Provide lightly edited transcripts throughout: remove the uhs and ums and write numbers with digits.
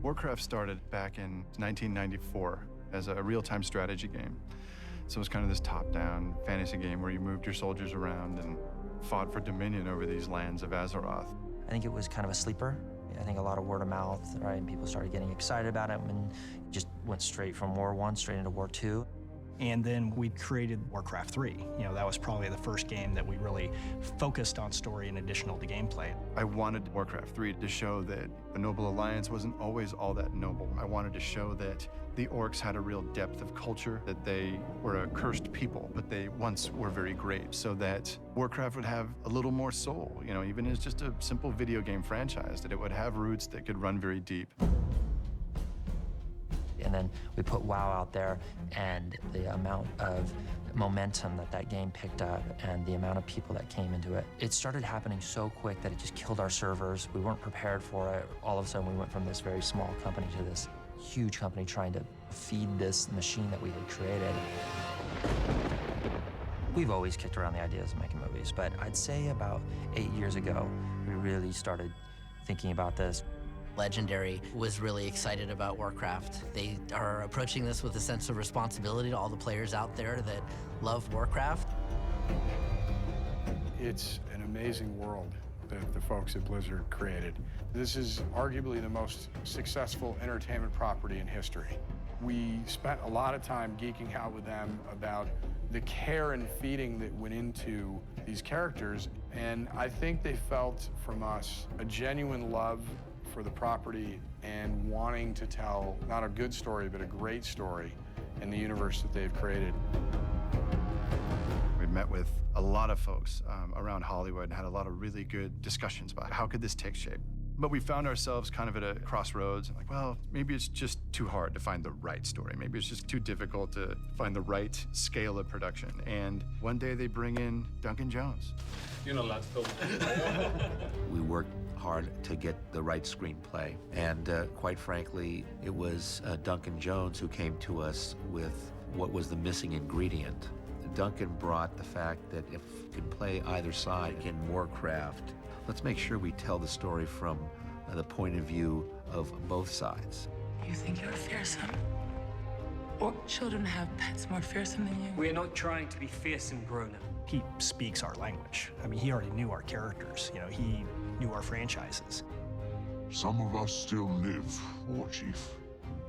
Warcraft started back in 1994 as a real-time strategy game. So it was kind of this top-down fantasy game where you moved your soldiers around and fought for dominion over these lands of Azeroth. I think it was kind of a sleeper. I think a lot of word of mouth, right? And people started getting excited about it and it just went straight from War I straight into War II. And then we created Warcraft 3. That was probably the first game that we really focused on story in addition to gameplay. I wanted Warcraft 3 to show that the Noble Alliance wasn't always all that noble. I wanted to show that the orcs had a real depth of culture, that they were a cursed people, but they once were very great, so that Warcraft would have a little more soul, even as just a simple video game franchise, that it would have roots that could run very deep. And then we put WoW out there, and the amount of momentum that game picked up and the amount of people that came into it, it started happening so quick that it just killed our servers. We weren't prepared for it. All of a sudden, we went from this very small company to this huge company trying to feed this machine that we had created. We've always kicked around the ideas of making movies, but I'd say about 8 years ago, we really started thinking about this. Legendary was really excited about Warcraft. They are approaching this with a sense of responsibility to all the players out there that love Warcraft. It's an amazing world that the folks at Blizzard created. This is arguably the most successful entertainment property in history. We spent a lot of time geeking out with them about the care and feeding that went into these characters, and I think they felt from us a genuine love for the property and wanting to tell not a good story, but a great story in the universe that they've created. We met with a lot of folks around Hollywood and had a lot of really good discussions about how could this take shape. But we found ourselves kind of at a crossroads, like, well, maybe it's just too hard to find the right story. Maybe it's just too difficult to find the right scale of production. And one day they bring in Duncan Jones. You're not allowed to film. We worked hard to get the right screenplay. And quite frankly, it was Duncan Jones who came to us with what was the missing ingredient. Duncan brought the fact that if you can play either side in Warcraft, let's make sure we tell the story from the point of view of both sides. You think you're fearsome? Orc children have pets more fearsome than you? We're not trying to be fearsome grown-up. He speaks our language. I mean, he already knew our characters. He knew our franchises. Some of us still live, War Chief.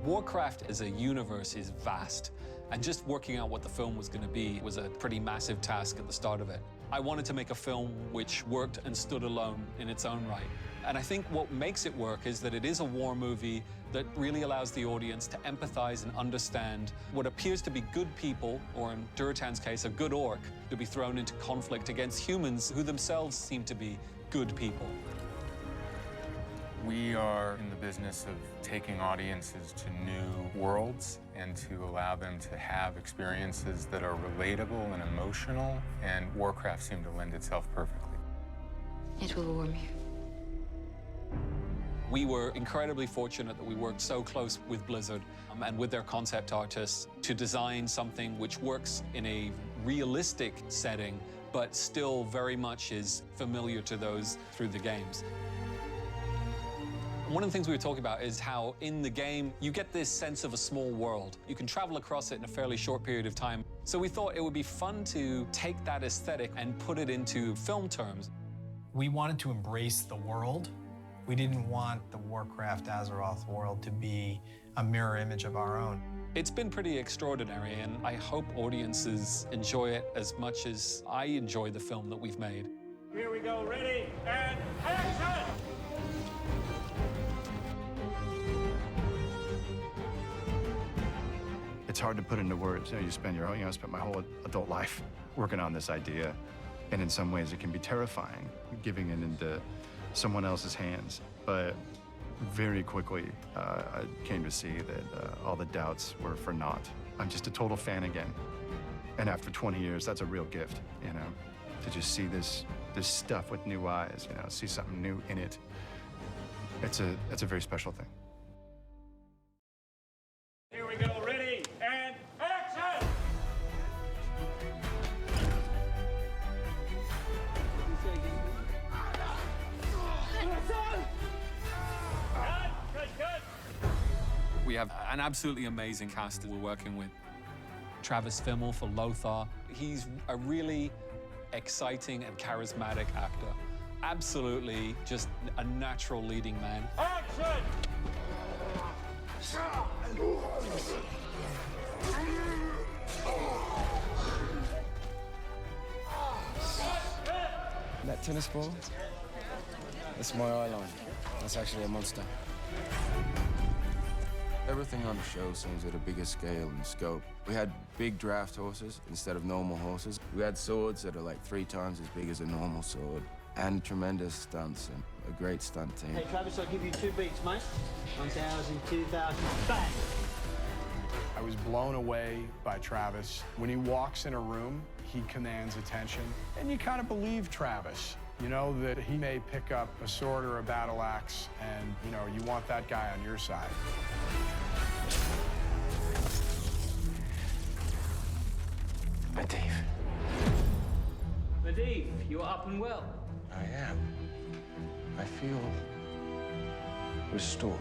Warcraft as a universe is vast, and just working out what the film was going to be was a pretty massive task at the start of it. I wanted to make a film which worked and stood alone in its own right. And I think what makes it work is that it is a war movie that really allows the audience to empathize and understand what appears to be good people, or in Durotan's case, a good orc, to be thrown into conflict against humans who themselves seem to be good people. We are in the business of taking audiences to new worlds and to allow them to have experiences that are relatable and emotional, and Warcraft seemed to lend itself perfectly. It will warm you. We were incredibly fortunate that we worked so close with Blizzard and with their concept artists to design something which works in a realistic setting, but still very much is familiar to those through the games. One of the things we were talking about is how in the game you get this sense of a small world. You can travel across it in a fairly short period of time. So we thought it would be fun to take that aesthetic and put it into film terms. We wanted to embrace the world. We didn't want the Warcraft Azeroth world to be a mirror image of our own. It's been pretty extraordinary, and I hope audiences enjoy it as much as I enjoy the film that we've made. Here we go, ready, and action! It's hard to put into words. You spend I spent my whole adult life working on this idea, and in some ways it can be terrifying, giving it into someone else's hands. But very quickly, I came to see that all the doubts were for naught. I'm just a total fan again. And after 20 years, that's a real gift, to just see this stuff with new eyes, see something new in it. It's a very special thing. Here we go, ready, and action! Good. We have an absolutely amazing cast that we're working with. Travis Fimmel for Lothar. He's a really exciting and charismatic actor. Absolutely just a natural leading man. Action! That tennis ball? That's my eye line. That's actually a monster. Everything on the show seems at a bigger scale and scope. We had big draft horses instead of normal horses. We had swords that are like 3 times as big as a normal sword. And tremendous stunts and a great stunt team. Hey, Travis, I'll give you 2 beats, mate. 1,000, 2,000, bang! I was blown away by Travis. When he walks in a room, he commands attention. And you kind of believe Travis. You know that he may pick up a sword or a battle axe, and, you know, you want that guy on your side. Medivh. Medivh, you're up and well. I am. I feel restored.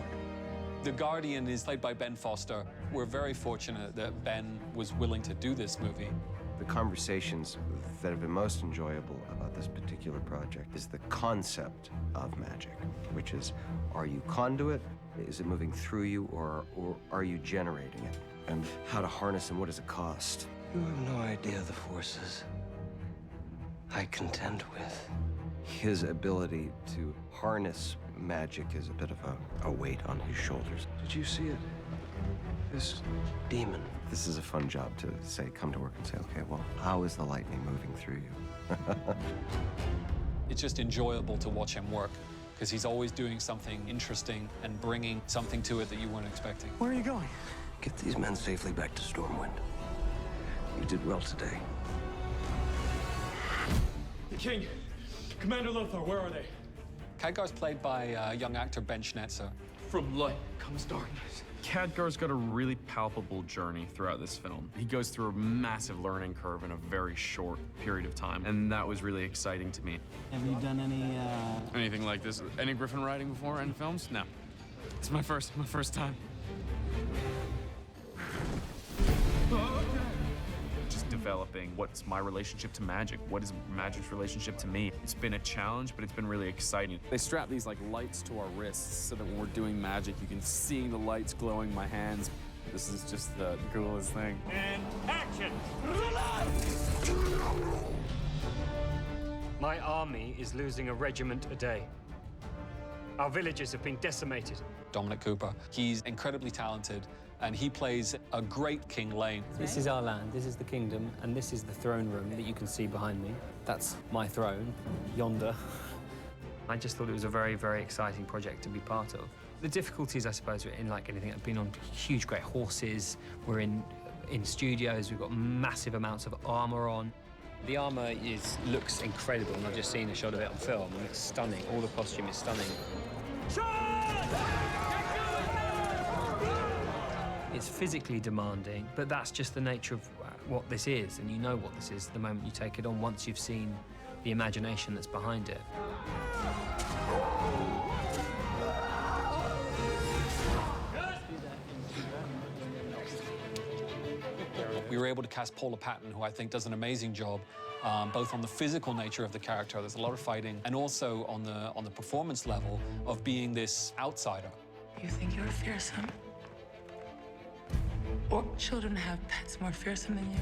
The Guardian is played by Ben Foster. We're very fortunate that Ben was willing to do this movie. The conversations that have been most enjoyable about this particular project is the concept of magic, which is, are you conduit? Is it moving through you, or are you generating it? And how to harness and what does it cost? You have no idea the forces I contend with. His ability to harness magic is a bit of a weight on his shoulders. Did you see it? This demon. This is a fun job to say, come to work and say, okay, well, how is the lightning moving through you? It's just enjoyable to watch him work, because he's always doing something interesting and bringing something to it that you weren't expecting. Where are you going? Get these men safely back to Stormwind. You did well today. The King, Commander Lothar, where are they? Khadgar's played by young actor Ben Schnettzer. From light comes darkness. Khadgar's got a really palpable journey throughout this film. He goes through a massive learning curve in a very short period of time, and that was really exciting to me. Have you done any, Anything like this? Any griffin riding before in films? No. It's my first time. Just developing what's my relationship to magic, what is magic's relationship to me. It's been a challenge, but it's been really exciting. They strap these like lights to our wrists so that when we're doing magic, you can see the lights glowing my hands. This is just the coolest thing. And action! My army is losing a regiment a day. Our villages have been decimated. Dominic Cooper. He's incredibly talented, and he plays a great King Lane. This is our land, this is the kingdom, and this is the throne room that you can see behind me. That's my throne, yonder. I just thought it was a very, very exciting project to be part of. The difficulties, I suppose, are in like anything. I've been on huge, great horses. We're in studios. We've got massive amounts of armor on. The armor looks incredible, and I've just seen a shot of it on film, and it's stunning. All the costume is stunning. It's physically demanding, but that's just the nature of what this is, and you know what this is the moment you take it on, once you've seen the imagination that's behind it. We were able to cast Paula Patton, who I think does an amazing job, both on the physical nature of the character, there's a lot of fighting, and also on the performance level of being this outsider. You think you're fearsome? Orc children have pets more fearsome than you.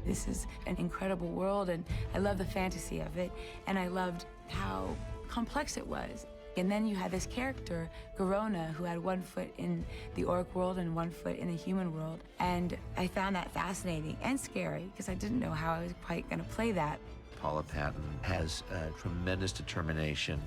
This is an incredible world, and I love the fantasy of it, and I loved how complex it was. And then you had this character, Garona, who had 1 foot in the orc world and 1 foot in the human world. And I found that fascinating and scary, because I didn't know how I was quite going to play that. Paula Patton has tremendous determination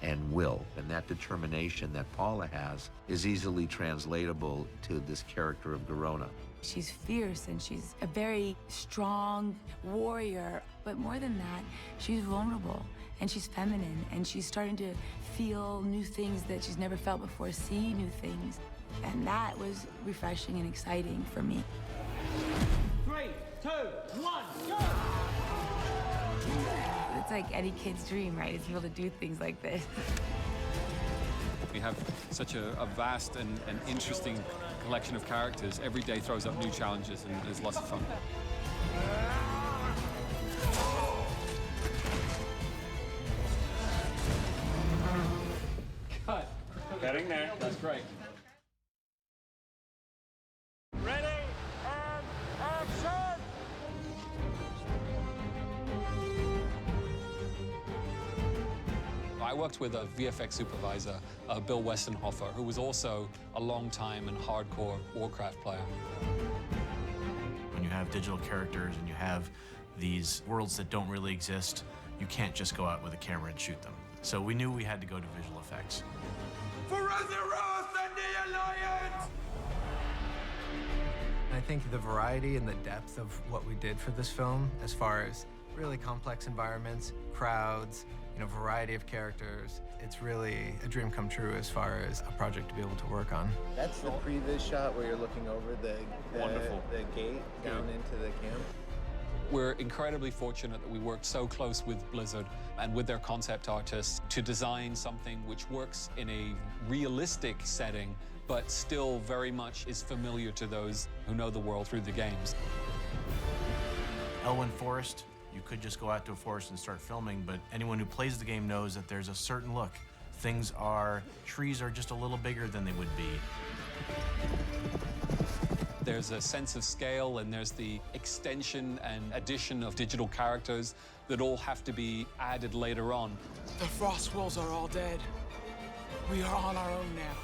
and will, and that determination that Paula has is easily translatable to this character of Garona. She's fierce, and she's a very strong warrior, but more than that, she's vulnerable, and she's feminine, and she's starting to feel new things that she's never felt before, see new things, and that was refreshing and exciting for me. 3, 2, 1, go! It's like any kid's dream, right? Is to be able to do things like this. We have such a vast and interesting collection of characters. Every day throws up new challenges, and there's lots of fun. Cut. Getting there. That's great. Ready and action! I worked with a VFX supervisor, Bill Westenhofer, who was also a long-time and hardcore Warcraft player. When you have digital characters and you have these worlds that don't really exist, you can't just go out with a camera and shoot them. So we knew we had to go to visual effects. For Azeroth and the Alliance! I think the variety and the depth of what we did for this film, as far as really complex environments, crowds, variety of characters, it's really a dream come true as far as a project to be able to work on. That's the previs shot where you're looking over the gate down into the camp. We're incredibly fortunate that we worked so close with Blizzard and with their concept artists to design something which works in a realistic setting, but still very much is familiar to those who know the world through the games. Elwyn Forest, you could just go out to a forest and start filming, but anyone who plays the game knows that there's a certain look. Trees are just a little bigger than they would be. There's a sense of scale, and there's the extension and addition of digital characters that all have to be added later on. The Frost Wolves are all dead. We are on our own now.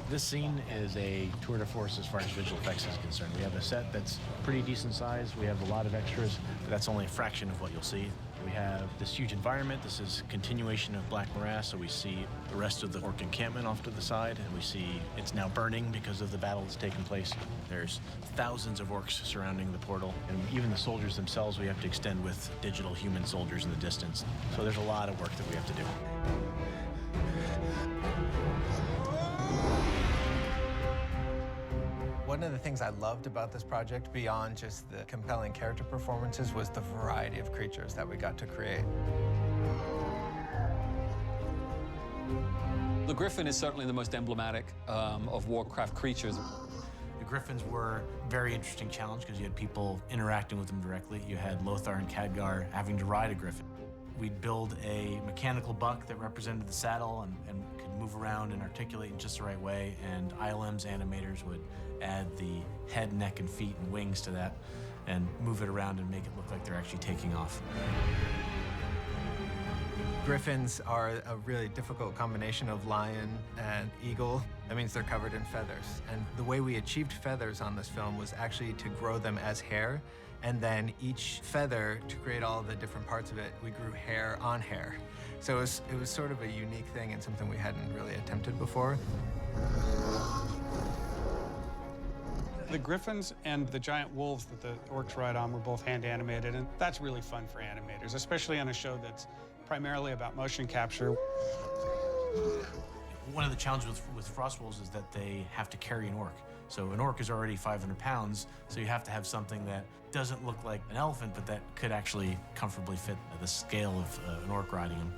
This scene is a tour de force as far as visual effects is concerned. We have a set that's pretty decent size. We have a lot of extras, but that's only a fraction of what you'll see. We have this huge environment. This is continuation of Black Morass, so we see the rest of the orc encampment off to the side, and we see it's now burning because of the battle that's taken place. There's thousands of orcs surrounding the portal, and even the soldiers themselves we have to extend with digital human soldiers in the distance. So there's a lot of work that we have to do. One of the things I loved about this project, beyond just the compelling character performances, was the variety of creatures that we got to create. The Griffin is certainly the most emblematic of Warcraft creatures. The Griffins were a very interesting challenge because you had people interacting with them directly. You had Lothar and Khadgar having to ride a Griffin. We'd build a mechanical buck that represented the saddle and could move around and articulate in just the right way, and ILM's animators would add the head, neck, and feet and wings to that and move it around and make it look like they're actually taking off. Griffins are a really difficult combination of lion and eagle. That means they're covered in feathers. And the way we achieved feathers on this film was actually to grow them as hair, and then each feather, to create all the different parts of it, we grew hair on hair. So it was sort of a unique thing and something we hadn't really attempted before. The griffins and the giant wolves that the orcs ride on were both hand animated, and that's really fun for animators, especially on a show that's primarily about motion capture. One of the challenges with Frost Wolves is that they have to carry an orc. So an orc is already 500 pounds, so you have to have something that doesn't look like an elephant, but that could actually comfortably fit the scale of an orc riding him.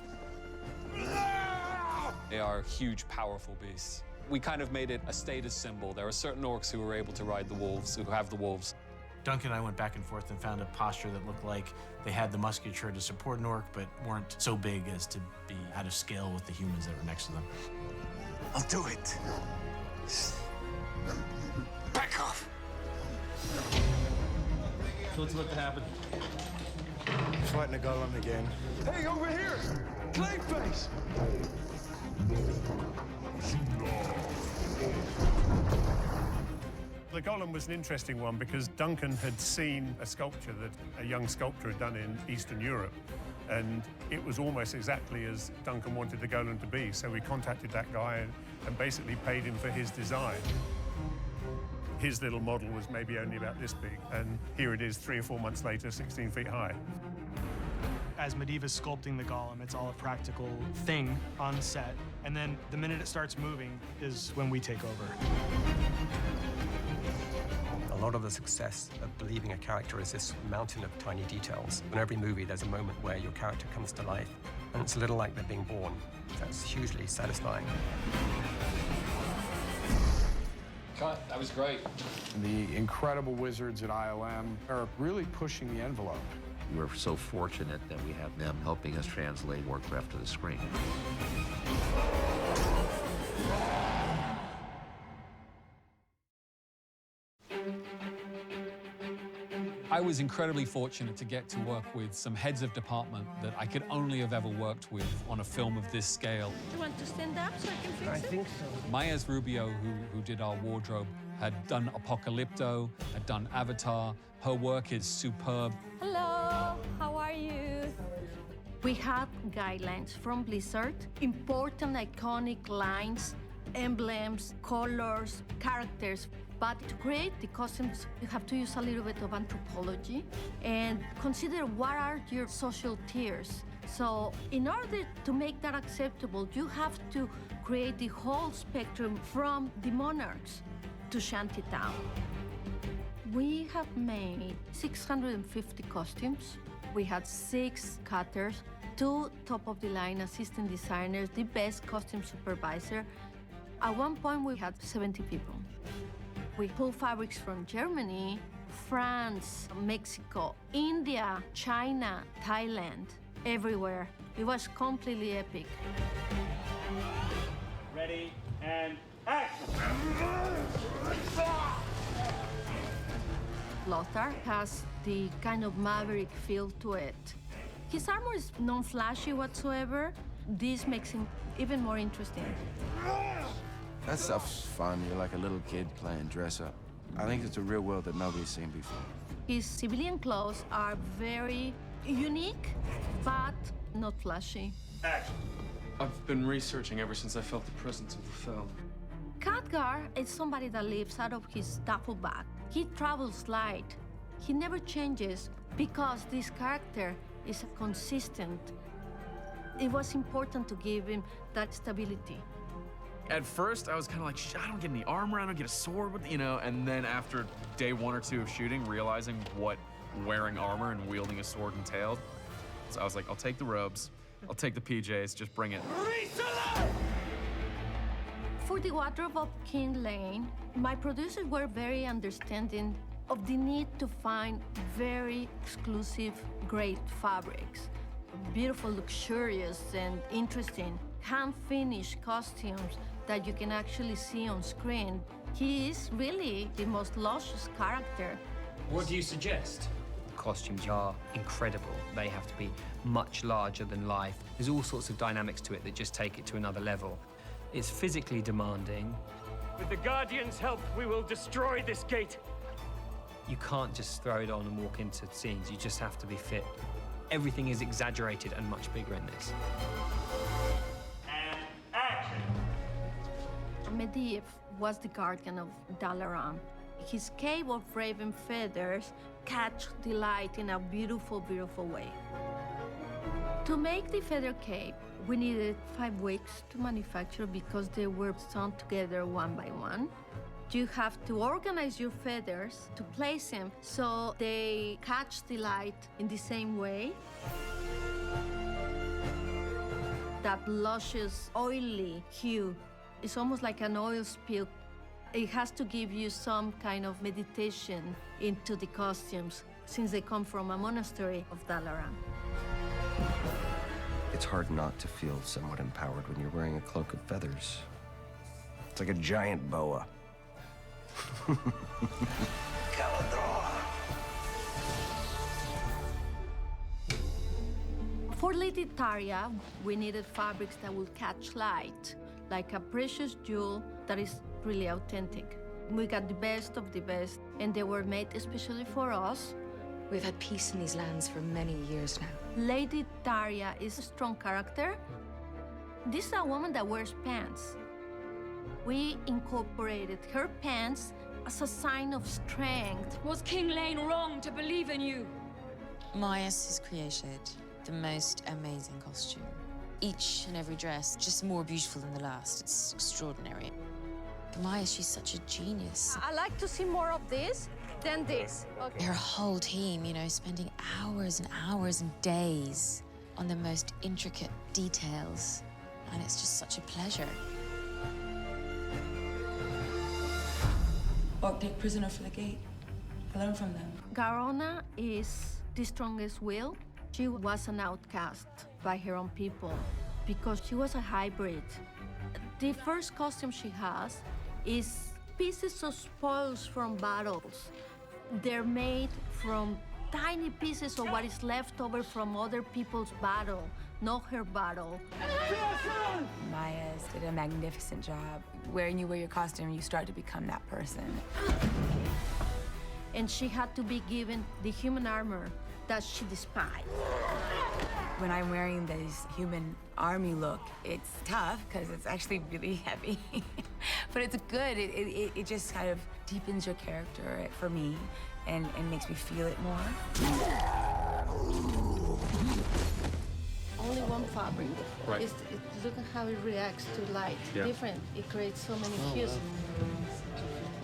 They are huge, powerful beasts. We kind of made it a status symbol. There are certain orcs who were able to ride the wolves, who have the wolves. Duncan and I went back and forth and found a posture that looked like they had the musculature to support an orc, but weren't so big as to be out of scale with the humans that were next to them. I'll do it. Back off. So let's let that happen. Fighting a golem again. Hey, over here! Clayface! The golem was an interesting one because Duncan had seen a sculpture that a young sculptor had done in Eastern Europe, and it was almost exactly as Duncan wanted the golem to be. So we contacted that guy and basically paid him for his design. His little model was maybe only about this big, and here it is 3 or 4 months later, 16 feet high. As Mediva's sculpting the golem, it's all a practical thing on set, and then the minute it starts moving is when we take over. A lot of the success of believing a character is this mountain of tiny details. In every movie, there's a moment where your character comes to life, and it's a little like they're being born. That's hugely satisfying. Cut. That was great. The incredible wizards at ILM are really pushing the envelope. We're so fortunate that we have them helping us translate Warcraft to the screen. I was incredibly fortunate to get to work with some heads of department that I could only have ever worked with on a film of this scale. Do you want to stand up so I can fix it? I think so. Mayes Rubio, who did our wardrobe, had done Apocalypto, had done Avatar. Her work is superb. Hello, how are you? We had guidelines from Blizzard, important iconic lines, emblems, colors, characters. But to create the costumes, you have to use a little bit of anthropology and consider what are your social tiers. So in order to make that acceptable, you have to create the whole spectrum from the monarchs to Shantytown. We have made 650 costumes. We had 6 cutters, 2 top-of-the-line assistant designers, the best costume supervisor. At one point, we had 70 people. We pulled fabrics from Germany, France, Mexico, India, China, Thailand, everywhere. It was completely epic. Ready and action! Lothar has the kind of maverick feel to it. His armor is non-flashy whatsoever. This makes him even more interesting. That stuff's fun. You're like a little kid playing dress up. I think it's a real world that nobody's seen before. His civilian clothes are very unique, but not flashy. Action! I've been researching ever since I felt the presence of the film. Khadgar is somebody that lives out of his duffel bag. He travels light. He never changes because this character is consistent. It was important to give him that stability. At first, I was kind of like, I don't get any armor, I don't get a sword, you know, and then after day 1 or 2 of shooting, realizing what wearing armor and wielding a sword entailed, so I was like, I'll take the robes, I'll take the PJs, just bring it. For the wardrobe of King Lane, my producers were very understanding of the need to find very exclusive, great fabrics. Beautiful, luxurious, and interesting hand-finished costumes that you can actually see on screen. He is really the most luscious character. What do you suggest? The costumes are incredible. They have to be much larger than life. There's all sorts of dynamics to it that just take it to another level. It's physically demanding. With the Guardians' help, we will destroy this gate. You can't just throw it on and walk into scenes. You just have to be fit. Everything is exaggerated and much bigger in this. And action! Medivh was the guardian of Dalaran. His cape of raven feathers catch the light in a beautiful, beautiful way. To make the feather cape, we needed 5 weeks to manufacture because they were sewn together one by one. You have to organize your feathers to place them so they catch the light in the same way. That luscious, oily hue is almost like an oil spill. It has to give you some kind of meditation into the costumes since they come from a monastery of Dalaran. It's hard not to feel somewhat empowered when you're wearing a cloak of feathers. It's like a giant boa. For Lady Taria, we needed fabrics that will catch light, like a precious jewel that is really authentic. We got the best of the best, and they were made especially for us. We've had peace in these lands for many years now. Lady Taria is a strong character. This is a woman that wears pants. We incorporated her pants as a sign of strength. Was King Lane wrong to believe in you? Mayes has created the most amazing costume. Each and every dress just more beautiful than the last. It's extraordinary. Mayes, she's such a genius. I like to see more of this. Then this. Okay. Their whole team, you know, spending hours and hours and days on the most intricate details. And it's just such a pleasure. Orc take prisoner for the gate. I learn from them. Garona is the strongest will. She was an outcast by her own people because she was a hybrid. The first costume she has is pieces of spoils from battles. They're made from tiny pieces of what is left over from other people's battle, not her battle. Maya's did a magnificent job. When you wear your costume, you start to become that person. And she had to be given the human armor that she despised. When I'm wearing this human army look, it's tough because it's actually really heavy. But it's good. It just kind of deepens your character for me and makes me feel it more. Only one fabric. Right. Look at how it reacts to light. Yeah. Different. It creates so many hues.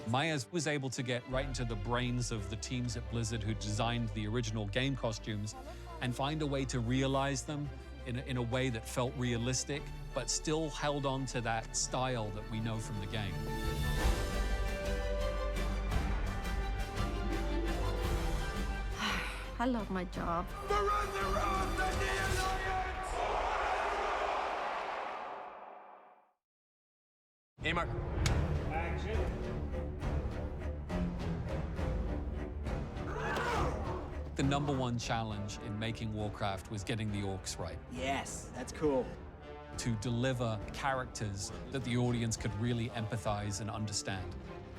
Maya was able to get right into the brains of the teams at Blizzard who designed the original game costumes and find a way to realize them in a way that felt realistic, but still held on to that style that we know from the game. I love my job. Hey, Mark. Action. The #1 challenge in making Warcraft was getting the orcs right. Yes, that's cool. To deliver characters that the audience could really empathize and understand.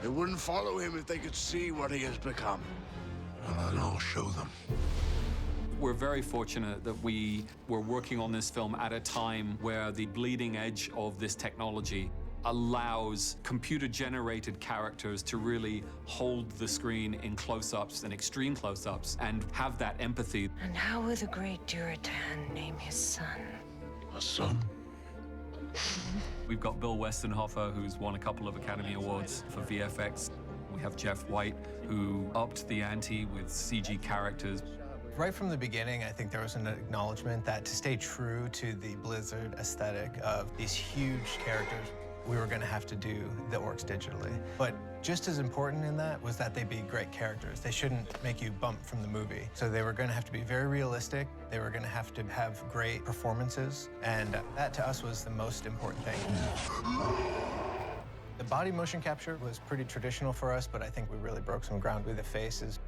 They wouldn't follow him if they could see what he has become. And I'll show them. We're very fortunate that we were working on this film at a time where the bleeding edge of this technology allows computer-generated characters to really hold the screen in close-ups and extreme close-ups and have that empathy. And how will the great Duratan name his son? A son? We've got Bill Westenhofer, who's won a couple of Academy Awards for VFX. We have Jeff White, who upped the ante with CG characters. Right from the beginning, I think there was an acknowledgement that to stay true to the Blizzard aesthetic of these huge characters, we were going to have to do the orcs digitally. But just as important in that was that they be great characters. They shouldn't make you bump from the movie. So they were going to have to be very realistic. They were going to have great performances. And that to us was the most important thing. The body motion capture was pretty traditional for us, but I think we really broke some ground with the faces.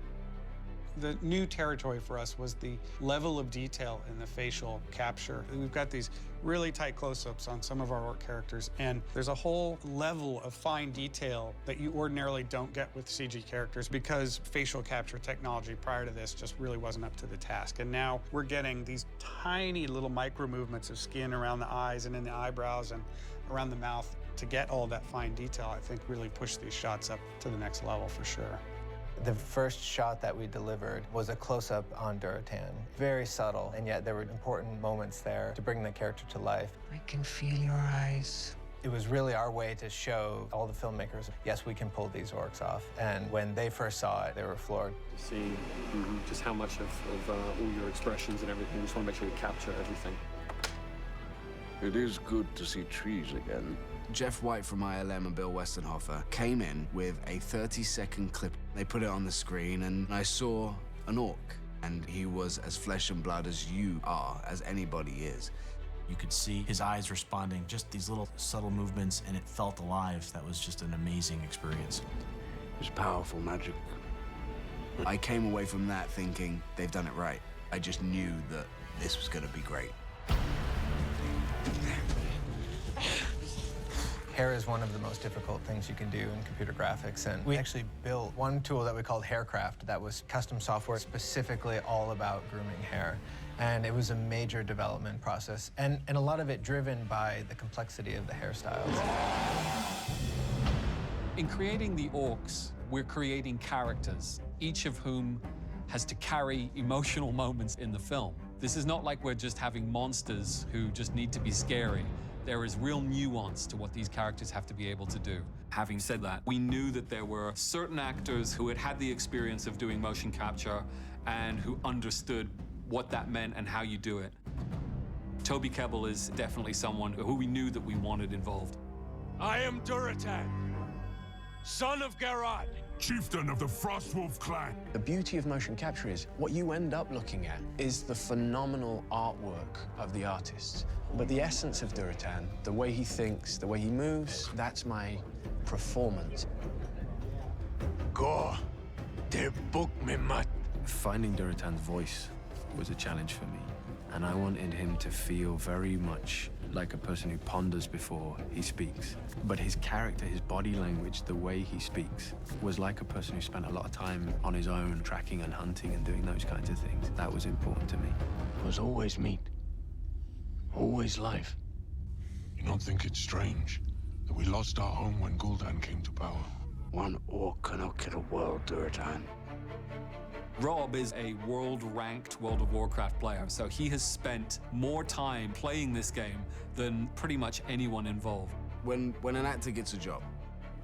The new territory for us was the level of detail in the facial capture. We've got these really tight close-ups on some of our orc characters, and there's a whole level of fine detail that you ordinarily don't get with CG characters because facial capture technology prior to this just really wasn't up to the task. And now we're getting these tiny little micro movements of skin around the eyes and in the eyebrows and around the mouth to get all that fine detail. I think really pushed these shots up to the next level for sure. The first shot that we delivered was a close-up on Duratan. Very subtle, and yet there were important moments there to bring the character to life. I can feel your eyes. It was really our way to show all the filmmakers, yes, we can pull these orcs off. And when they first saw it, they were floored. To see just how much of all your expressions and everything, we just want to make sure we capture everything. It is good to see trees again. Jeff White from ILM and Bill Westenhofer came in with a 30-second clip. They put it on the screen, and I saw an orc, and he was as flesh and blood as you are, as anybody is. You could see his eyes responding, just these little subtle movements, and it felt alive. That was just an amazing experience. It's powerful magic. I came away from that thinking, they've done it right. I just knew that this was going to be great. Hair is one of the most difficult things you can do in computer graphics, and we actually built one tool that we called Haircraft that was custom software specifically all about grooming hair. And it was a major development process, and a lot of it driven by the complexity of the hairstyles. In creating the orcs, we're creating characters, each of whom has to carry emotional moments in the film. This is not like we're just having monsters who just need to be scary. There is real nuance to what these characters have to be able to do. Having said that, we knew that there were certain actors who had had the experience of doing motion capture and who understood what that meant and how you do it. Toby Kebbell is definitely someone who we knew that we wanted involved. I am Duratan, son of Garad, chieftain of the Frostwolf clan. The beauty of motion capture is what you end up looking at is the phenomenal artwork of the artist. But the essence of Duratan, the way he thinks, the way he moves, that's my performance. Go, der book me mat. Finding Duratan's voice was a challenge for me, and I wanted him to feel very much like a person who ponders before he speaks. But his character, his body language, the way he speaks, was like a person who spent a lot of time on his own, tracking and hunting and doing those kinds of things. That was important to me. It was always meat, always life. You don't think it's strange that we lost our home when Gul'dan came to power? One orc cannot kill a world, Duratan. Rob is a world-ranked World of Warcraft player, so he has spent more time playing this game than pretty much anyone involved. When an actor gets a job,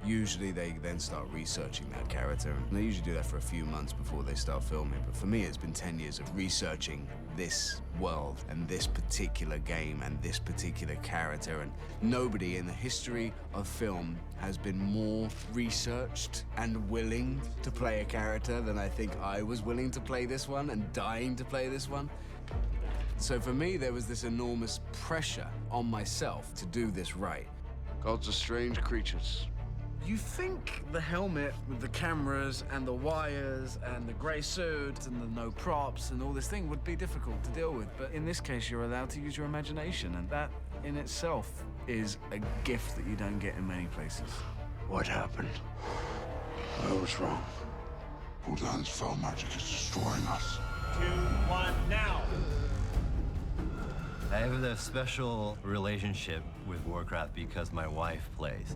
usually they then start researching that character, and they usually do that for a few months before they start filming. But for me, it's been 10 years of researching this world and this particular game and this particular character, and nobody in the history of film has been more researched and willing to play a character than I think I was willing to play this one and dying to play this one. So for me, there was this enormous pressure on myself to do this right. Gods are strange creatures. You think the helmet with the cameras and the wires and the grey suit and the no props and all this thing would be difficult to deal with, but in this case you're allowed to use your imagination, and that in itself is a gift that you don't get in many places. What happened? I was wrong. Gul'dan's fell magic is destroying us. 2, 1, now! I have a special relationship with Warcraft because my wife plays.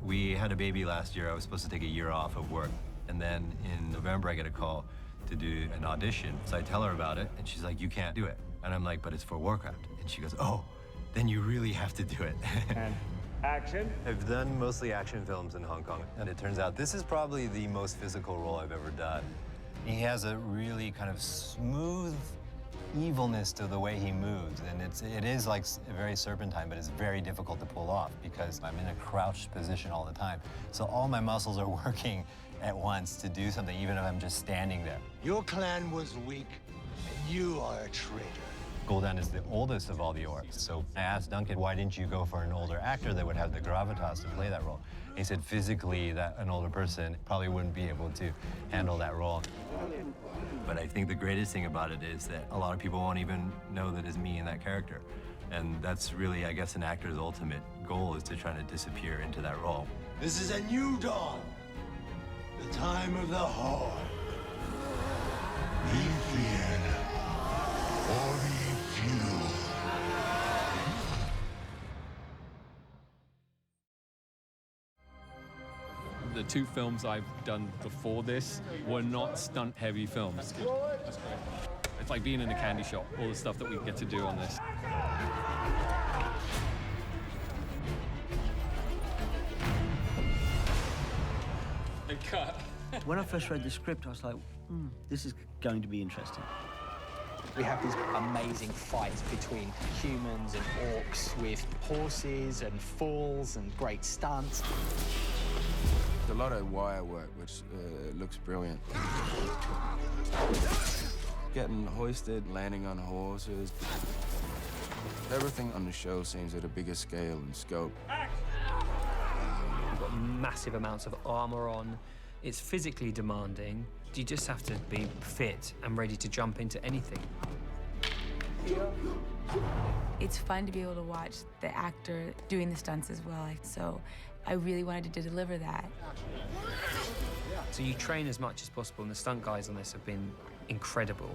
We had a baby last year. I was supposed to take a year off of work. And then in November, I get a call to do an audition. So I tell her about it, and she's like, you can't do it. And I'm like, but it's for Warcraft. And she goes, oh, then you really have to do it. And action. I've done mostly action films in Hong Kong, and it turns out this is probably the most physical role I've ever done. He has a really kind of smooth evilness to the way he moves, and it is like very serpentine, but it's very difficult to pull off because I'm in a crouched position all the time. So all my muscles are working at once to do something, even if I'm just standing there. Your clan was weak, and you are a traitor. Gul'dan is the oldest of all the orcs, so I asked Duncan, why didn't you go for an older actor that would have the gravitas to play that role? He said physically that an older person probably wouldn't be able to handle that role. But I think the greatest thing about it is that a lot of people won't even know that it's me in that character. And that's really, I guess, an actor's ultimate goal, is to try to disappear into that role. This is a new dawn. The time of the Horde. Be feared, or be few. The two films I've done before this were not stunt-heavy films. It's like being in a candy shop, all the stuff that we get to do on this. And cut. When I first read the script, I was like, this is going to be interesting. We have these amazing fights between humans and orcs with horses and falls and great stunts. A lot of wire work, which looks brilliant. Getting hoisted, landing on horses. Everything on the show seems at a bigger scale and scope. You've got massive amounts of armor on. It's physically demanding. You just have to be fit and ready to jump into anything. It's fun to be able to watch the actor doing the stunts as well. So I really wanted to deliver that. So you train as much as possible, and the stunt guys on this have been incredible.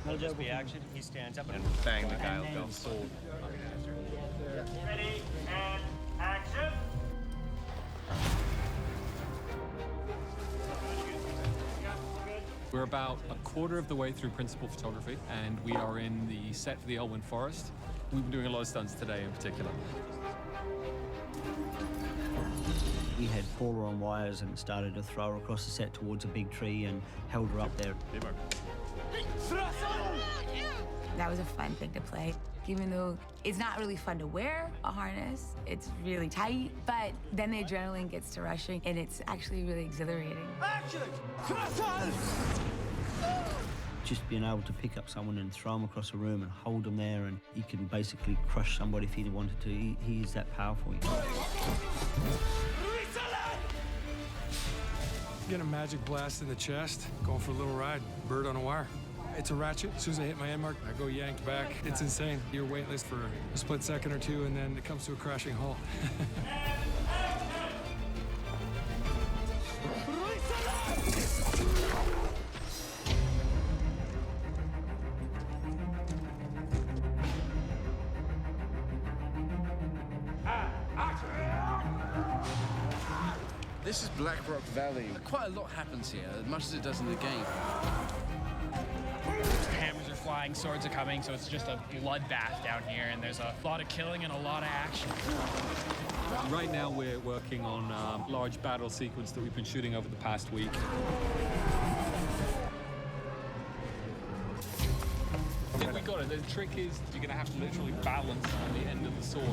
That'll just be action. He stands up and Bang, the guy will go forward. Ready, and action. We're about a quarter of the way through principal photography, and we are in the set for the Elwyn Forest. We've been doing a lot of stunts today in particular. We had Paula on wires and started to throw her across the set towards a big tree and held her up there. That was a fun thing to play. Even though it's not really fun to wear a harness, it's really tight, but then the adrenaline gets to rushing and it's actually really exhilarating. Action! Just being able to pick up someone and throw them across a room and hold them there, and he can basically crush somebody if he wanted to. He is that powerful. Getting a magic blast in the chest, going for a little ride, bird on a wire. It's a ratchet. As soon as I hit my end mark, I go yanked back. It's insane. You're weightless for a split second or two, and then it comes to a crashing halt. This is Black Rock Valley. Quite a lot happens here, as much as it does in the game. Hammers are flying, swords are coming, so it's just a bloodbath down here, and there's a lot of killing and a lot of action. Right now we're working on a large battle sequence that we've been shooting over the past week. I think we got it. The trick is you're going to have to literally balance on the end of the sword.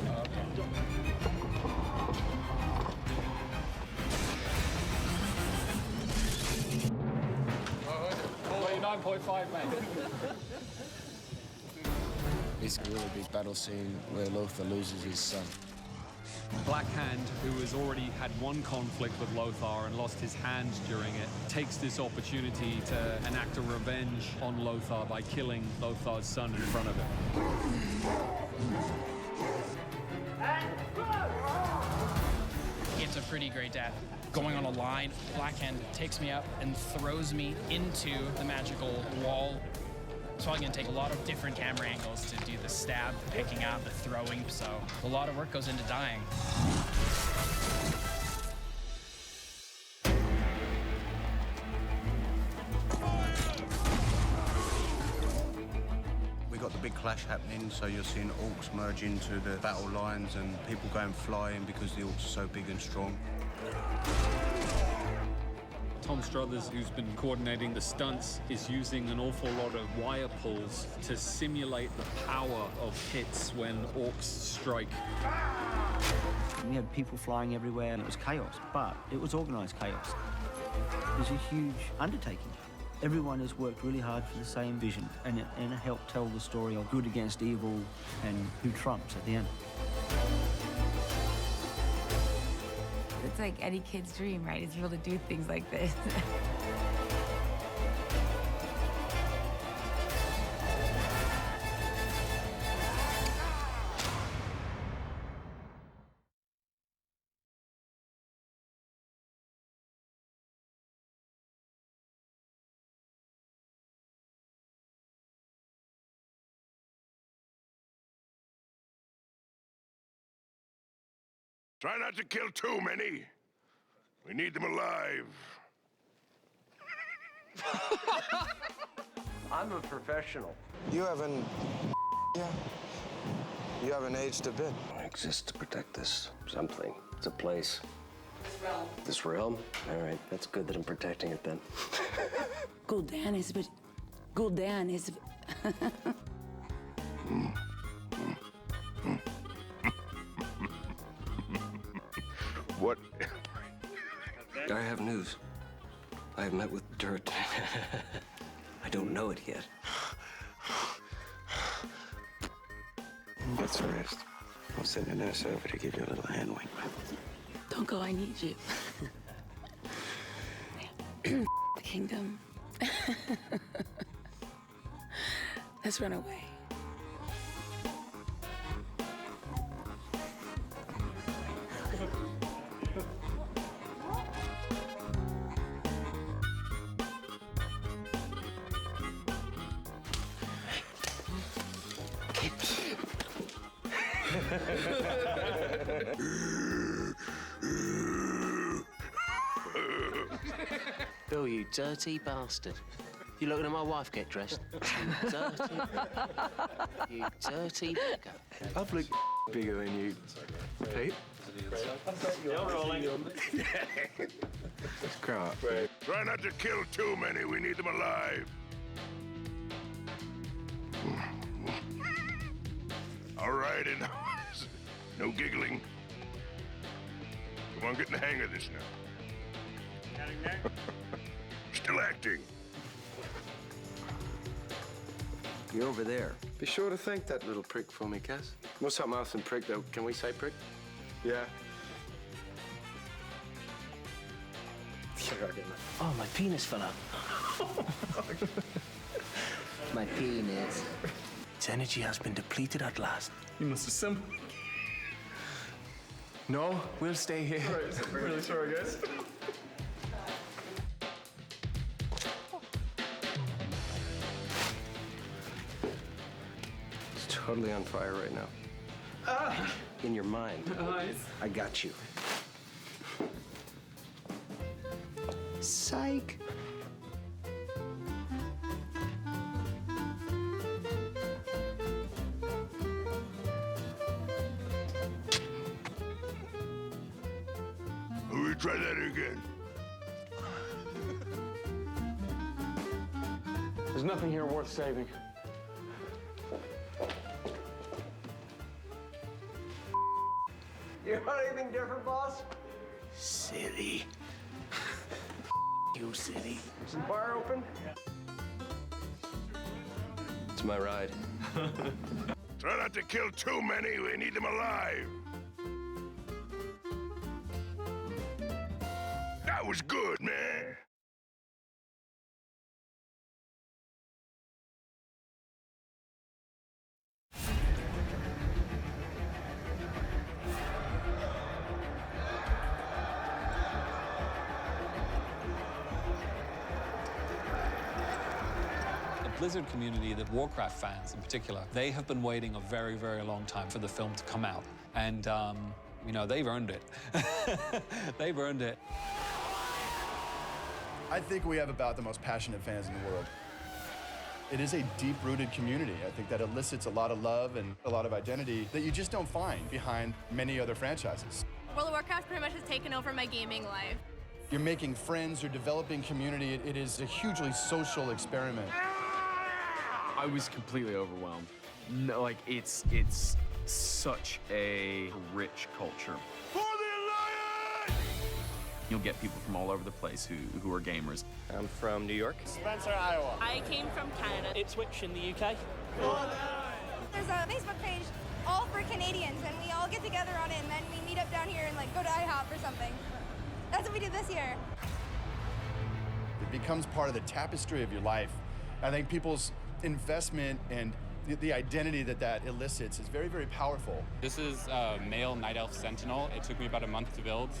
9.5, mate. It's a really big battle scene where Lothar loses his son. Black Hand, who has already had one conflict with Lothar and lost his hand during it, takes this opportunity to enact a revenge on Lothar by killing Lothar's son in front of him. It's a pretty great death. Going on a line, Black Hand takes me up and throws me into the magical wall. So I'm going to take a lot of different camera angles to do the stab, the picking up, the throwing, so a lot of work goes into dying. We got the big clash happening, so you're seeing orcs merge into the battle lines and people going flying because the orcs are so big and strong. Tom Struthers, who's been coordinating the stunts, is using an awful lot of wire pulls to simulate the power of hits when orcs strike. We had people flying everywhere and it was chaos, but it was organised chaos. It was a huge undertaking. Everyone has worked really hard for the same vision, and it helped tell the story of good against evil and who trumps at the end. It's like any kid's dream, right? It's able to do things like this. Try not to kill too many. We need them alive. I'm a professional. You haven't... yeah. You haven't aged a bit. I exist to protect this something. It's a place. This realm? All right, that's good that I'm protecting it then. Gul'dan is... but Gul'dan is... What? I have news. I have met with dirt. I don't know it yet. Get some rest. I'll send a nurse over to give you a little hand wink. Don't go, I need you. The kingdom. Let's run away. Bill, you dirty bastard. You looking at my wife get dressed? You dirty. You dirty bugger. I've looked bigger than you, Pete. You're rolling. Let's grow up. Try not to kill too many. We need them alive. All right, and no giggling. Come on, get in the hang of this now. Still acting. You're over there. Be sure to thank that little prick for me, Cass. What's something else than prick, though? Can we say prick? Yeah. Oh, my penis fell out. My penis. Its energy has been depleted at last. You must assemble. No, we'll stay here. I'm really sorry, guys. It's totally on fire right now. In your mind. Nice. I got you. Psych. We'll try that again. There's nothing here worth saving. You want anything different, boss? Silly. You silly. Is the bar open? It's my ride. Try not to kill too many. We need them alive. That was good, man. Blizzard community, the Warcraft fans in particular, they have been waiting a very, very long time for the film to come out. And, you know, they've earned it. They've earned it. I think we have about the most passionate fans in the world. It is a deep-rooted community. I think that elicits a lot of love and a lot of identity that you just don't find behind many other franchises. World of Warcraft pretty much has taken over my gaming life. You're making friends, you're developing community. It is a hugely social experiment. I was completely overwhelmed. No, like, it's such a rich culture. For the Alliance! You'll get people from all over the place who are gamers. I'm from New York. Spencer, Iowa. I came from Canada. Ipswich in the UK. There's a Facebook page all for Canadians, and we all get together on it, and then we meet up down here and, like, go to IHOP or something. That's what we did this year. It becomes part of the tapestry of your life. I think people's investment and the identity that elicits is very, very powerful. This is a male Night Elf Sentinel. It took me about a month to build.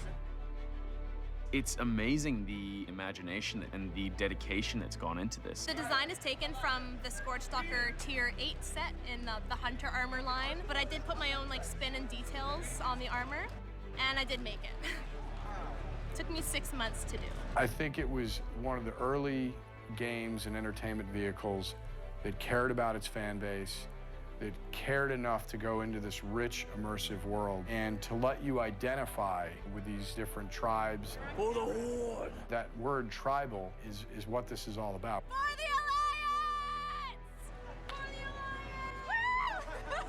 It's amazing the imagination and the dedication that's gone into this. The design is taken from the Scorchstalker Tier 8 set in the Hunter armor line, but I did put my own, like, spin and details on the armor, and I did make it. It took me 6 months to do. I think it was one of the early games and entertainment vehicles that cared about its fan base, that cared enough to go into this rich, immersive world, and to let you identify with these different tribes. For the Horde! That word tribal is what this is all about. For the Alliance! For the Alliance!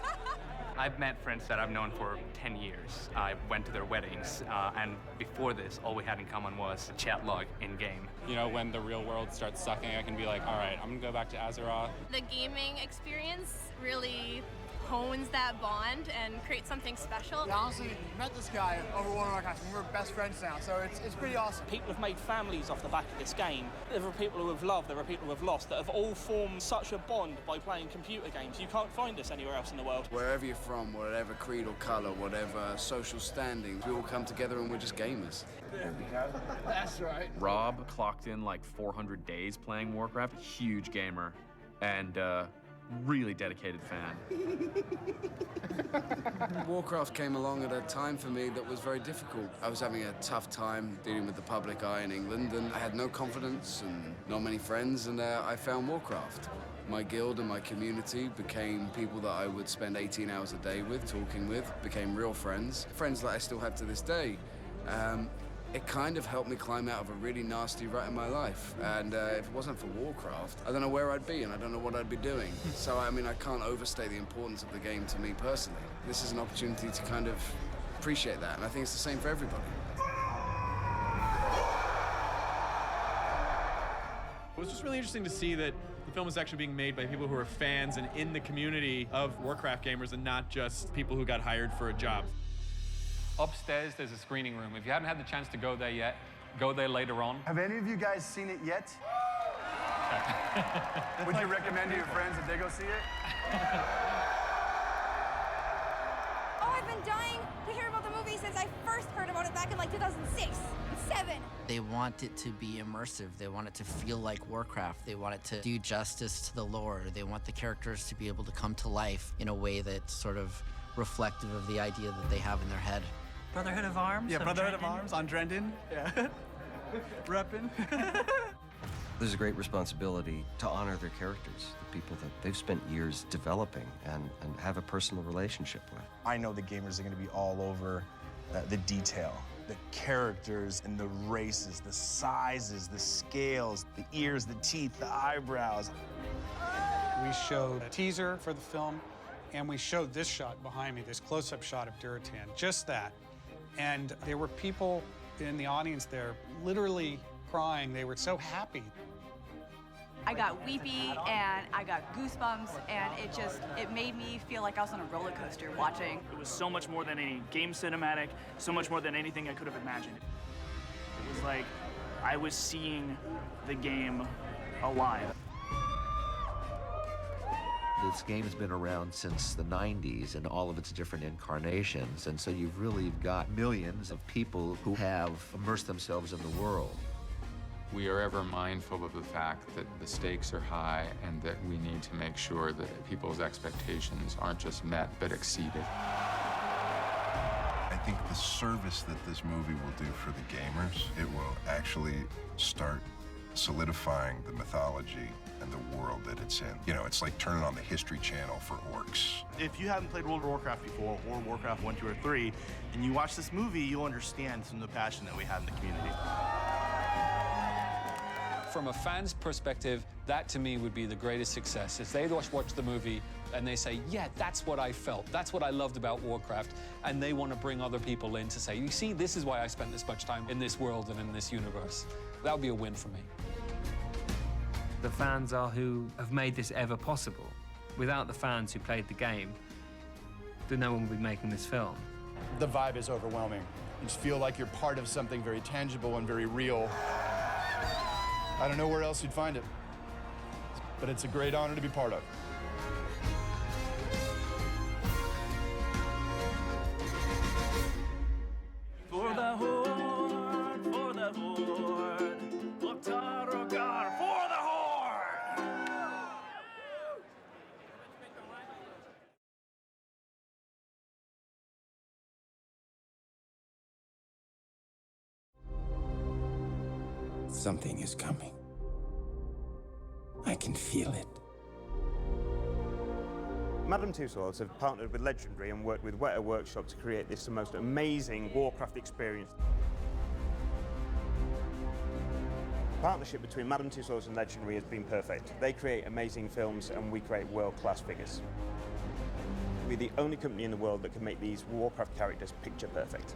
I've met friends that I've known for 10 years. I went to their weddings, and before this, all we had in common was a chat log in-game. You know, when the real world starts sucking, I can be like, all right, I'm gonna go back to Azeroth. The gaming experience really hones that bond and creates something special. Yeah, honestly, met this guy over World of Warcraft, and we're best friends now, so it's pretty awesome. People have made families off the back of this game. There are people who have loved, there are people who have lost, that have all formed such a bond by playing computer games. You can't find this anywhere else in the world. Wherever you're from, whatever creed or color, whatever social standing, we all come together and we're just gamers. There we go. That's right. Rob clocked in like 400 days playing Warcraft, huge gamer. And really dedicated fan. Warcraft came along at a time for me that was very difficult. I was having a tough time dealing with the public eye in England, and I had no confidence and not many friends, and I found Warcraft. My guild and my community became people that I would spend 18 hours a day with, talking with, became real friends, friends that I still have to this day. It kind of helped me climb out of a really nasty rut in my life. And if it wasn't for Warcraft, I don't know where I'd be and I don't know what I'd be doing. So, I mean, I can't overstate the importance of the game to me personally. This is an opportunity to kind of appreciate that, and I think it's the same for everybody. It was just really interesting to see that the film is actually being made by people who are fans and in the community of Warcraft gamers and not just people who got hired for a job. Upstairs, there's a screening room. If you haven't had the chance to go there yet, go there later on. Have any of you guys seen it yet? Would you recommend to your friends that they go see it? Oh, I've been dying to hear about the movie since I first heard about it back in like 2006 and 2007. They want it to be immersive. They want it to feel like Warcraft. They want it to do justice to the lore. They want the characters to be able to come to life in a way that's sort of reflective of the idea that they have in their head. Brotherhood of Arms? Yeah, Brotherhood of Arms on Drendon. Yeah. Reppin'. There's a great responsibility to honor their characters, the people that they've spent years developing and have a personal relationship with. I know the gamers are going to be all over the detail, the characters and the races, the sizes, the scales, the ears, the teeth, the eyebrows. We showed a teaser for the film, and we showed this shot behind me, this close-up shot of Duratan, just that. And there were people in the audience there literally crying. They were so happy. I got weepy and I got goosebumps, and it made me feel like I was on a roller coaster watching. It was so much more than any game cinematic, so much more than anything I could have imagined. It was like I was seeing the game alive. This game has been around since the 90s in all of its different incarnations, and so you've really got millions of people who have immersed themselves in the world. We are ever mindful of the fact that the stakes are high and that we need to make sure that people's expectations aren't just met, but exceeded. I think the service that this movie will do for the gamers, it will actually start solidifying the mythology and the world that it's in. You know, it's like turning on the History Channel for orcs. If you haven't played World of Warcraft before, or Warcraft 1, 2, or 3, and you watch this movie, you'll understand some of the passion that we have in the community. From a fan's perspective, that to me would be the greatest success. If they watch the movie and they say, yeah, that's what I felt, that's what I loved about Warcraft, and they want to bring other people in to say, you see, this is why I spent this much time in this world and in this universe. That would be a win for me. The fans are who have made this ever possible. Without the fans who played the game, then no one would be making this film. The vibe is overwhelming. You just feel like you're part of something very tangible and very real. I don't know where else you'd find it, but it's a great honor to be part of. For the Horde, for the Horde, Otarogar, for the Horde! Something is coming. I can feel it. Madame Tussauds have partnered with Legendary and worked with Weta Workshop to create this most amazing Warcraft experience. The partnership between Madame Tussauds and Legendary has been perfect. They create amazing films and we create world-class figures. We're the only company in the world that can make these Warcraft characters picture perfect.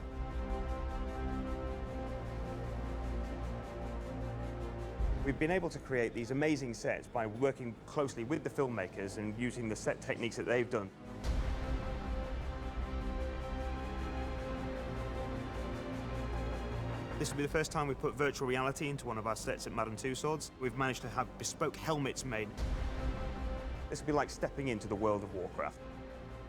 We've been able to create these amazing sets by working closely with the filmmakers and using the set techniques that they've done. This will be the first time we put virtual reality into one of our sets at Madame Tussauds. We've managed to have bespoke helmets made. This will be like stepping into the world of Warcraft.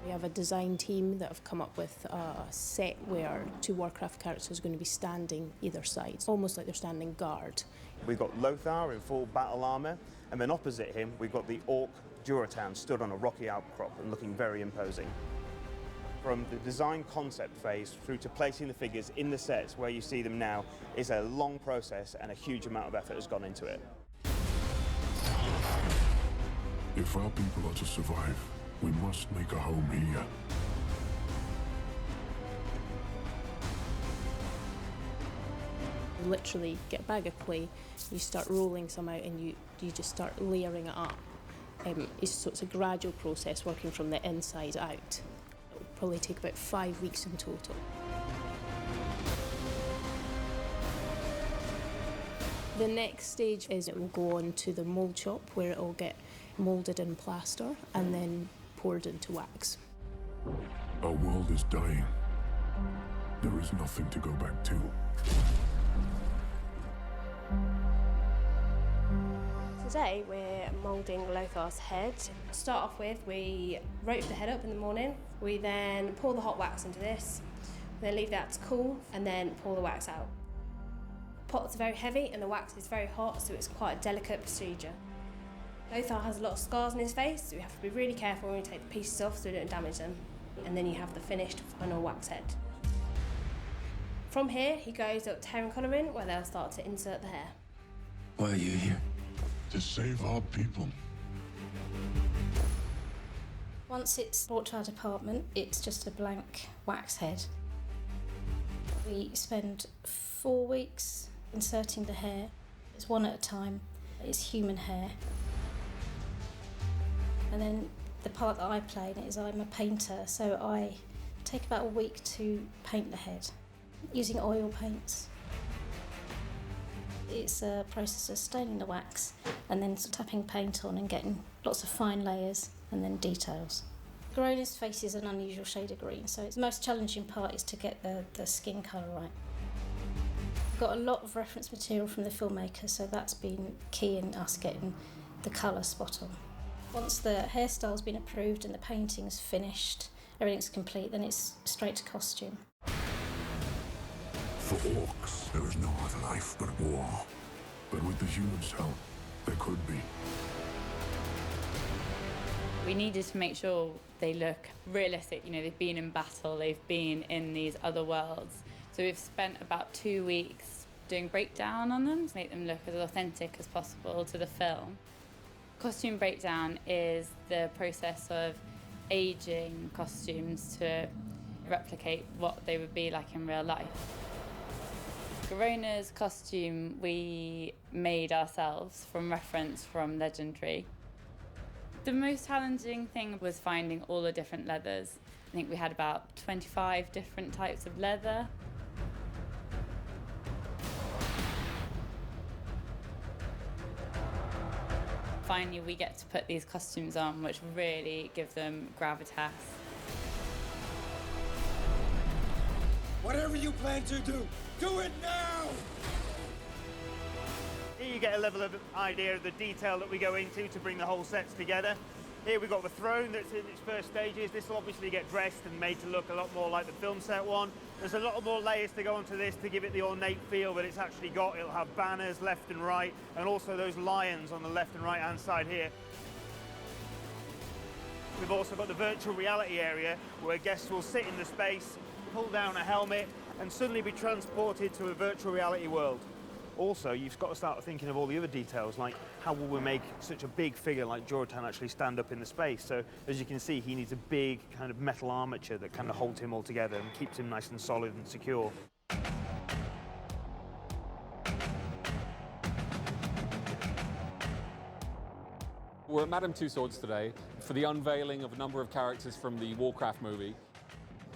We have a design team that have come up with a set where two Warcraft characters are going to be standing either side, almost like they're standing guard. We've got Lothar in full battle armor, And then opposite him, we've got the orc Duratan stood on a rocky outcrop and looking very imposing. From the design concept phase through to placing the figures in the sets where you see them now is a long process, and a huge amount of effort has gone into it. If our people are to survive, we must make a home here. You literally get a bag of clay, you start rolling some out, and you just start layering it up. So it's a gradual process working from the inside out. It will probably take about 5 weeks in total. The next stage is it will go on to the mould shop where it will get moulded in plaster and then poured into wax. Our world is dying. There is nothing to go back to. Today we're moulding Lothar's head. To start off with, we rope the head up in the morning. We then pour the hot wax into this, then leave that to cool, and then pour the wax out. Pots are very heavy and the wax is very hot, so it's quite a delicate procedure. Lothar has a lot of scars on his face, so we have to be really careful when we take the pieces off so we don't damage them. And then you have the finished final wax head. From here, he goes up to hair and colouring, where they'll start to insert the hair. Why are you here? To save our people. Once it's brought to our department, it's just a blank wax head. We spend 4 weeks inserting the hair. It's one at a time. It's human hair. And then the part that I play in it is I'm a painter, so I take about a week to paint the head using oil paints. It's a process of staining the wax and then tapping paint on and getting lots of fine layers and then details. Garona's face is an unusual shade of green, so the most challenging part is to get the skin colour right. We've got a lot of reference material from the filmmaker, so that's been key in us getting the colour spot on. Once the hairstyle's been approved and the painting's finished, everything's complete, then it's straight to costume. For orcs, there is no other life but war. But with the humans' help, there could be. We needed to make sure they look realistic. You know, they've been in battle, they've been in these other worlds. So we've spent about 2 weeks doing breakdown on them to make them look as authentic as possible to the film. Costume breakdown is the process of aging costumes to replicate what they would be like in real life. Garona's costume we made ourselves from reference from Legendary. The most challenging thing was finding all the different leathers. I think we had about 25 different types of leather. Finally, we get to put these costumes on, which really give them gravitas. Whatever you plan to do, do it now! Here you get a level of idea of the detail that we go into to bring the whole sets together. Here we've got the throne that's in its first stages. This will obviously get dressed and made to look a lot more like the film set one. There's a lot more layers to go onto this to give it the ornate feel that it's actually got. It'll have banners left and right, and also those lions on the left and right hand side here. We've also got the virtual reality area where guests will sit in the space, pull down a helmet, and suddenly be transported to a virtual reality world. Also, you've got to start thinking of all the other details, like how will we make such a big figure like Duratan actually stand up in the space? So, as you can see, he needs a big kind of metal armature that kind of holds him all together and keeps him nice and solid and secure. We're at Madame Tussauds today for the unveiling of a number of characters from the Warcraft movie.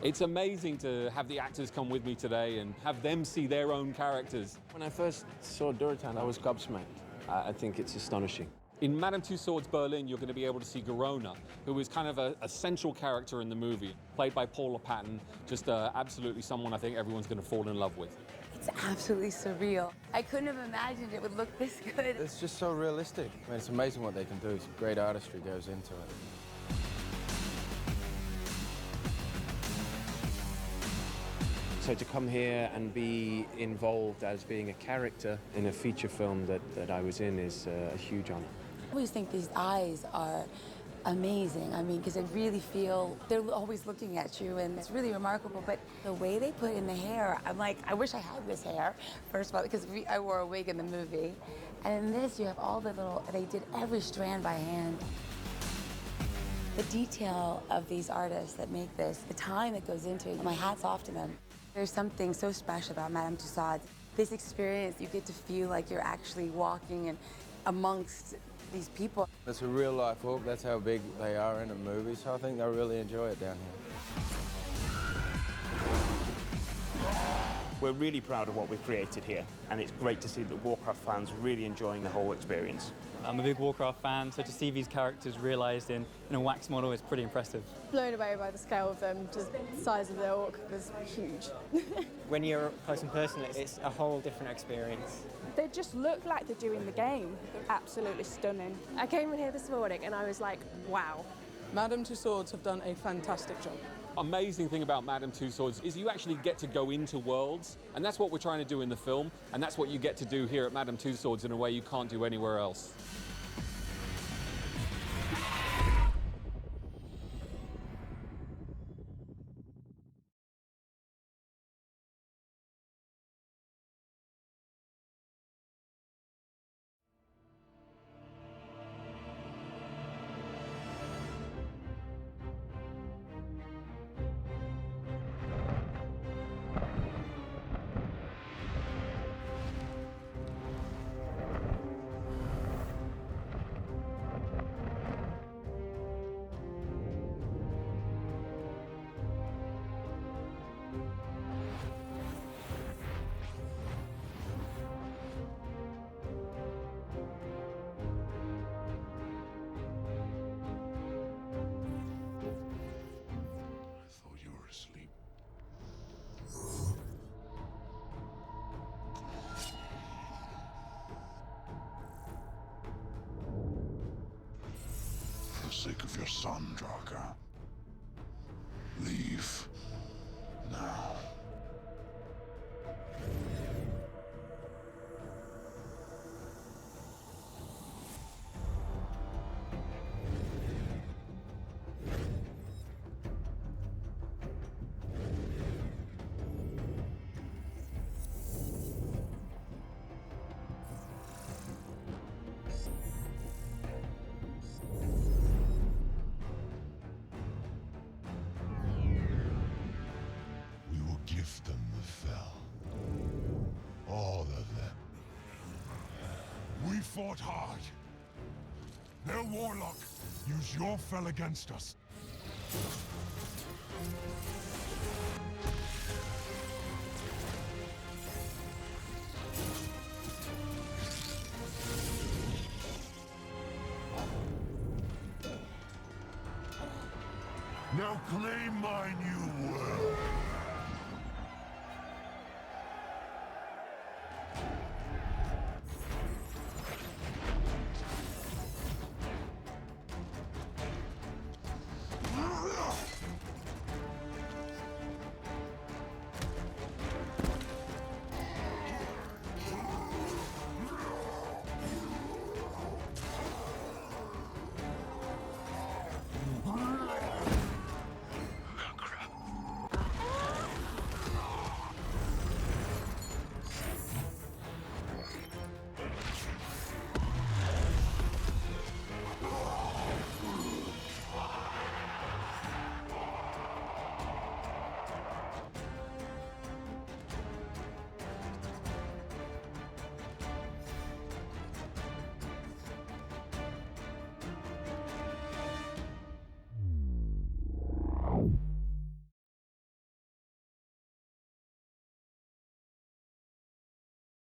It's amazing to have the actors come with me today and have them see their own characters. When I first saw Duratan, I was gobsmacked. I think it's astonishing. In Madame Tussauds Berlin, you're going to be able to see Garona, who is kind of a central character in the movie, played by Paula Patton, just absolutely someone I think everyone's going to fall in love with. It's absolutely surreal. I couldn't have imagined it would look this good. It's just so realistic. I mean, it's amazing what they can do. Great artistry goes into it. So to come here and be involved as being a character in a feature film that I was in is a huge honor. I always think these eyes are amazing. I mean, because I really feel they're always looking at you, and it's really remarkable. But the way they put in the hair, I'm like, I wish I had this hair, first of all, because I wore a wig in the movie. And in this, you have all the little, they did every strand by hand. The detail of these artists that make this, the time that goes into it, my hat's off to them. There's something so special about Madame Tussauds. This experience, you get to feel like you're actually walking in amongst these people. It's a real life book. That's how big they are in a movie, so I think they'll really enjoy it down here. We're really proud of what we've created here, and it's great to see that Warcraft fans really enjoying the whole experience. I'm a big Warcraft fan, so to see these characters realised in a wax model is pretty impressive. Blown away by the scale of them, just the size of the orc was huge. When you're close and personal, it's a whole different experience. They just look like they're doing the game. They're absolutely stunning. I came in here this morning and I was like, wow. Madame Tussauds have done a fantastic job. Amazing thing about Madame Tussauds is you actually get to go into worlds, and that's what we're trying to do in the film, and that's what you get to do here at Madame Tussauds in a way you can't do anywhere else. For the sake of your son, Draka, leave now. Give them the fell. All of them. We fought hard. Their warlock used your fell against us. Now claim mine you will.